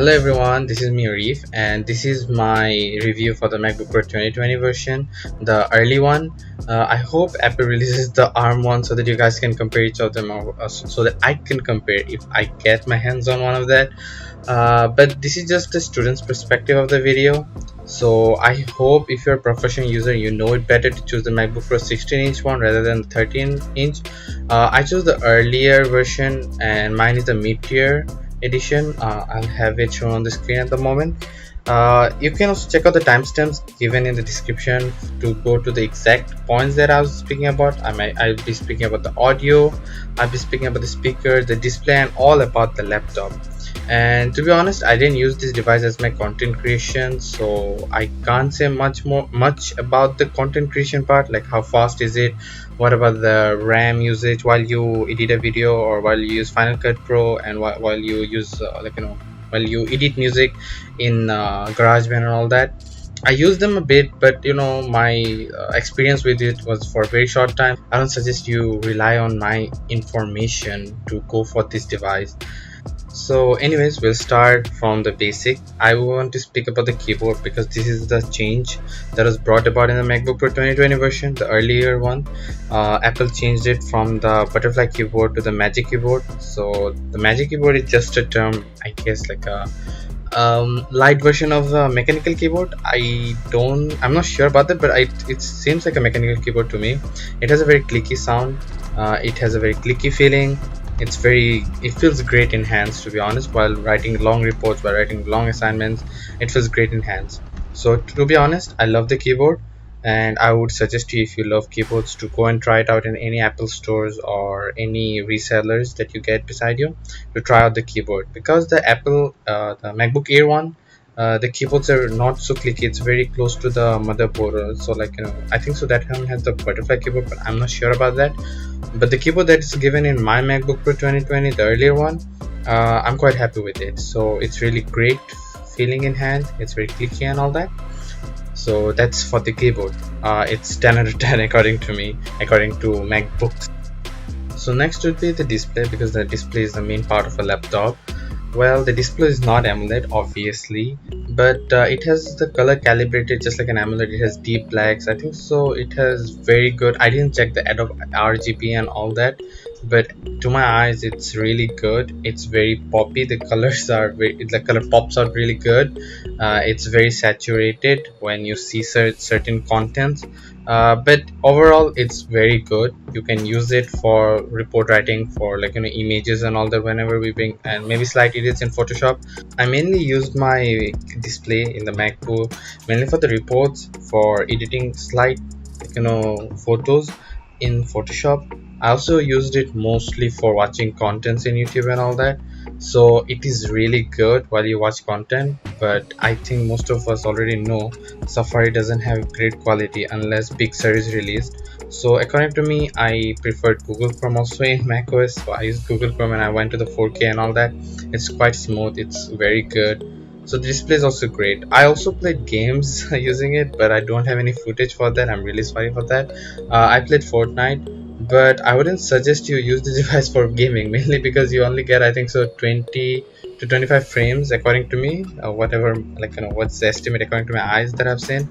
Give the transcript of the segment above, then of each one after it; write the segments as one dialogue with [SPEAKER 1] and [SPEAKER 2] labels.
[SPEAKER 1] Hello everyone, this is me Arif, and this is my review for the MacBook Pro 2020 version, the early one. I hope Apple releases the ARM one so that you guys can compare each of them, so that I can compare if I get my hands on one of that. But this is just the student's perspective of the video. So I hope if you're a professional user, you know it better to choose the MacBook Pro 16-inch one rather than the 13-inch. I chose the earlier version, and mine is the mid-tier edition. I'll have it shown on the screen at the moment. You can also check out the timestamps given in the description to go to the exact points that I was speaking about. I'll be speaking about the audio, I'll be speaking about the speaker, the display, and all about the laptop. And to be honest, I didn't use this device as my content creation, so I can't say much about the content creation part, like how fast is it, what about the RAM usage while you edit a video, or while you use Final Cut Pro, and while you use while you edit music in GarageBand and all that. I use them a bit, but my experience with it was for a very short time. I don't suggest you rely on my information to go for this device. So anyways, we'll start from the basic. I want to speak about the keyboard because this is the change that was brought about in the MacBook Pro 2020 version, the earlier one. Apple changed it from the butterfly keyboard to the magic keyboard. So the magic keyboard is just a term, I guess, like a light version of the mechanical keyboard. I'm not sure about that, but it seems like a mechanical keyboard to me. It has a very clicky sound. It has a very clicky feeling. It feels great in hands, to be honest. While writing long reports, while writing long assignments, it feels great in hands. So to be honest, I love the keyboard, and I would suggest you, if you love keyboards, to go and try it out in any Apple stores or any resellers that you get beside you, to try out the keyboard. Because the MacBook Air one, the keyboards are not so clicky. It's very close to the motherboard. So I think so that one has the butterfly keyboard, but I'm not sure about that. But the keyboard that is given in my MacBook Pro 2020, the earlier one, I'm quite happy with it. So it's really great feeling in hand. It's very clicky and all that. So that's for the keyboard. It's 10 out of 10 according to me, according to MacBooks. So next would be the display, because the display is the main part of a laptop. Well, the display is not AMOLED, obviously, but it has the color calibrated just like an AMOLED. It has deep blacks, I think so. It has very good, I didn't check the Adobe RGB and all that, but to my eyes it's really good. It's very poppy. The color pops out really good. It's very saturated when you see certain contents. But overall it's very good. You can use it for report writing, for images and all that, whenever we bring, and maybe slight edits in Photoshop. I mainly used my display in the MacBook mainly for the reports, for editing slight photos in Photoshop. I also used it mostly for watching contents in YouTube and all that. So it is really good while you watch content, but I think most of us already know Safari doesn't have great quality unless Big Sur is released. So according to me, I preferred Google Chrome also in macOS. So I used Google Chrome and I went to the 4K and all that. It's quite smooth, it's very good. So the display is also great. I also played games using it, but I don't have any footage for that. I'm really sorry for that. I played Fortnite, but I wouldn't suggest you use the device for gaming, mainly because you only get, I think so, 20 to 25 frames according to me, whatever, what's the estimate according to my eyes that I've seen.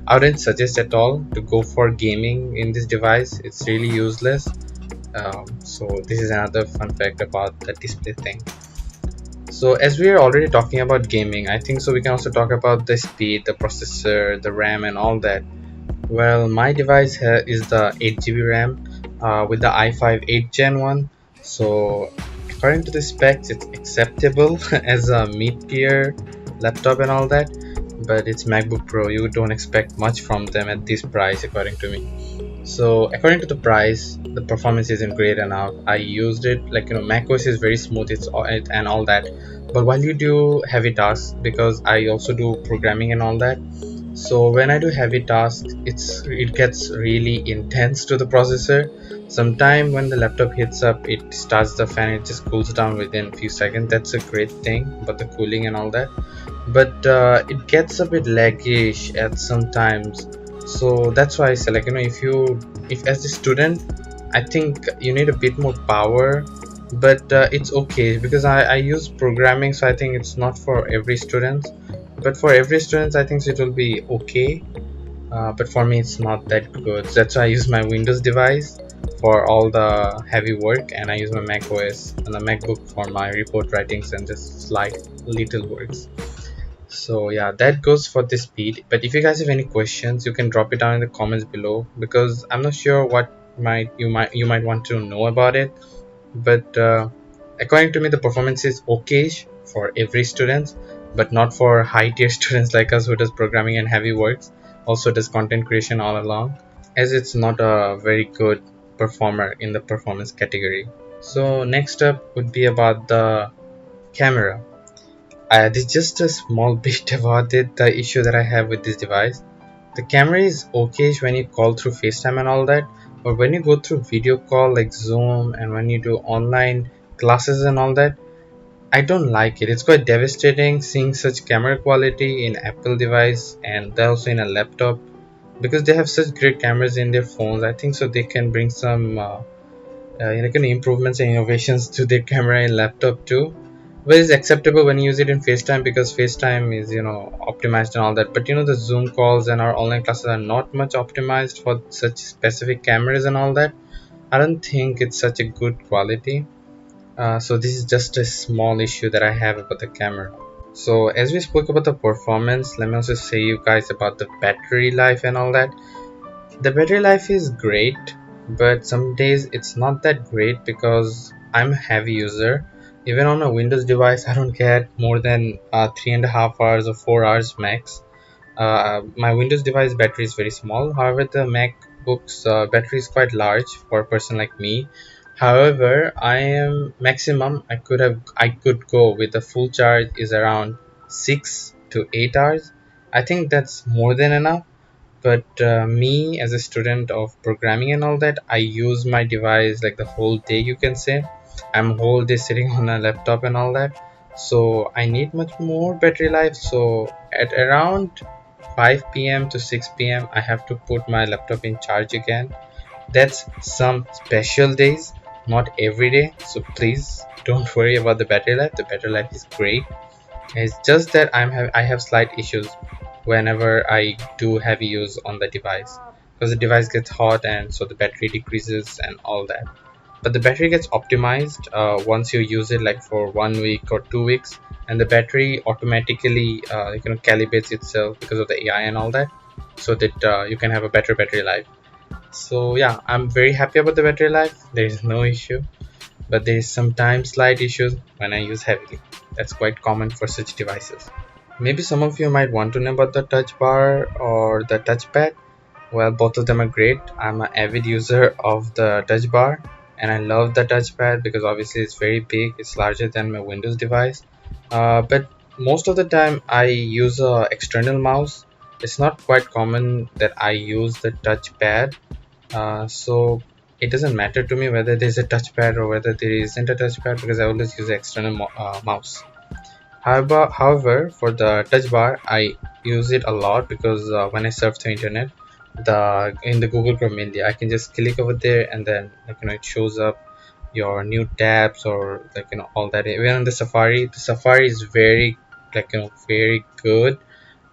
[SPEAKER 1] I wouldn't suggest at all to go for gaming in this device. It's really useless. So this is another fun fact about the display thing. So as we are already talking about gaming, I think so we can also talk about the speed, the processor, the RAM and all that. Well, my device is the 8GB RAM with the i5 8th Gen 1. So according to the specs, it's acceptable as a mid-tier laptop and all that, but it's MacBook Pro. You don't expect much from them at this price, according to me. So according to the price, the performance isn't great enough. I used it, macOS is very smooth, and all that, but while you do heavy tasks, because I also do programming and all that, so when I do heavy tasks, it gets really intense to the processor. Sometime when the laptop heats up, it starts the fan, it just cools down within a few seconds. That's a great thing about the cooling and all that, but it gets a bit laggish at sometimes. So that's why I say, if as a student, I think you need a bit more power but it's okay because I use programming, so I think it's not for every student. But for every student, I think it will be okay. But for me, it's not that good. That's why I use my Windows device for all the heavy work, and I use my Mac OS and the MacBook for my report writings and just slight little works. So yeah, that goes for the speed. But if you guys have any questions, you can drop it down in the comments below, because I'm not sure what you might want to know about it. But according to me, the performance is okay for every student, but not for high tier students like us who does programming and heavy works, also does content creation all along, as it's not a very good performer in the performance category. So next up would be about the camera. This just a small bit about it, the issue that I have with this device. The camera is okay when you call through FaceTime and all that, but when you go through video call like Zoom and when you do online classes and all that, I don't like it. It's quite devastating seeing such camera quality in Apple device and also in a laptop, because they have such great cameras in their phones. I think so they can bring some kind of improvements and innovations to their camera and laptop too. But it's acceptable when you use it in FaceTime, because FaceTime is optimized and all that. But the Zoom calls and our online classes are not much optimized for such specific cameras and all that. I don't think it's such a good quality. So this is just a small issue that I have about the camera. So as we spoke about the performance, let me also say you guys about the battery life and all that. The battery life is great, but some days it's not that great because I'm a heavy user. Even on a Windows device, I don't get more than 3.5 hours or 4 hours max. My Windows device battery is very small. However, the MacBook's battery is quite large for a person like me. However, I am maximum I could go with the full charge is around 6 to 8 hours. I think that's more than enough. But me as a student of programming and all that, I use my device like the whole day, you can say. I'm whole day sitting on a laptop and all that, so I need much more battery life. So at around 5 p.m. to 6 p.m. I have to put my laptop in charge again. That's some special days, not every day, so please don't worry about the battery life. The battery life is great. It's just that I have slight issues whenever I do heavy use on the device, because the device gets hot and so the battery decreases and all that. But the battery gets optimized once you use it like for 1 week or 2 weeks, and the battery automatically calibrates itself because of the AI and all that, so that you can have a better battery life. So yeah, I'm very happy about the battery life. There is no issue, but there is sometimes slight issues when I use heavily. That's quite common for such devices. Maybe some of you might want to know about the touch bar or the touchpad. Well, both of them are great. I'm an avid user of the touch bar, and I love the touchpad because obviously it's very big, it's larger than my Windows device. But most of the time I use a external mouse. It's not quite common that I use the touchpad. So it doesn't matter to me whether there's a touchpad or whether there isn't a touchpad, because I always use the external mouse. However, for the touch bar, I use it a lot because when I surf the internet, the in the Google Chrome mainly, I can just click over there and then it shows up your new tabs or all that. Even on the Safari is very very good,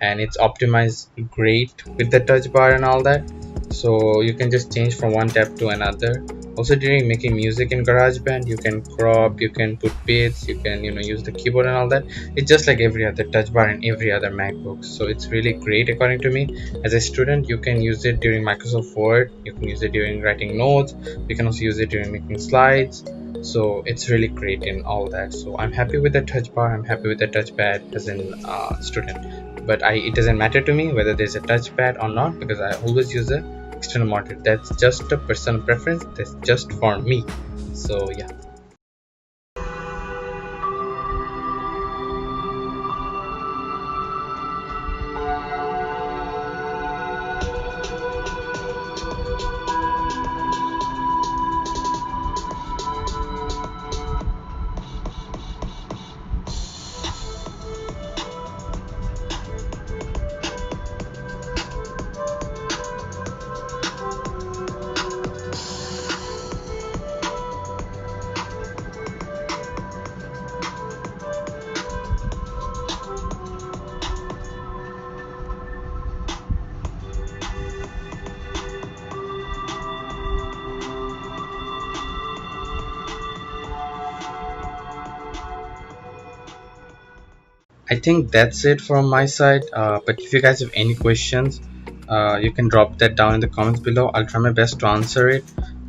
[SPEAKER 1] and it's optimized great with the touch bar and all that, so you can just change from one tab to another. Also, during making music in GarageBand, you can crop, you can put beats, you can use the keyboard and all that. It's just like every other touch bar and every other MacBook, so it's really great according to me. As a student, you can use it during Microsoft Word, you can use it during writing notes, you can also use it during making slides. So it's really great in all that. So I'm happy with the touch bar, I'm happy with the touchpad as an student. But it doesn't matter to me whether there's a touchpad or not, because I always use a external monitor. That's just a personal preference, that's just for me. So yeah. I think that's it from my side. But if you guys have any questions, you can drop that down in the comments below. I'll try my best to answer it.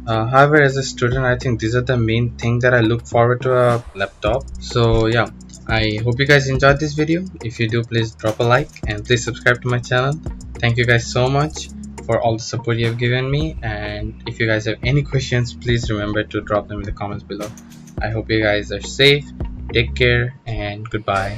[SPEAKER 1] However, as a student, I think these are the main thing that I look forward to a laptop. So yeah, I hope you guys enjoyed this video. If you do, please drop a like and please subscribe to my channel. Thank you guys so much for all the support you have given me. And if you guys have any questions, please remember to drop them in the comments below. I hope you guys are safe. Take care and goodbye.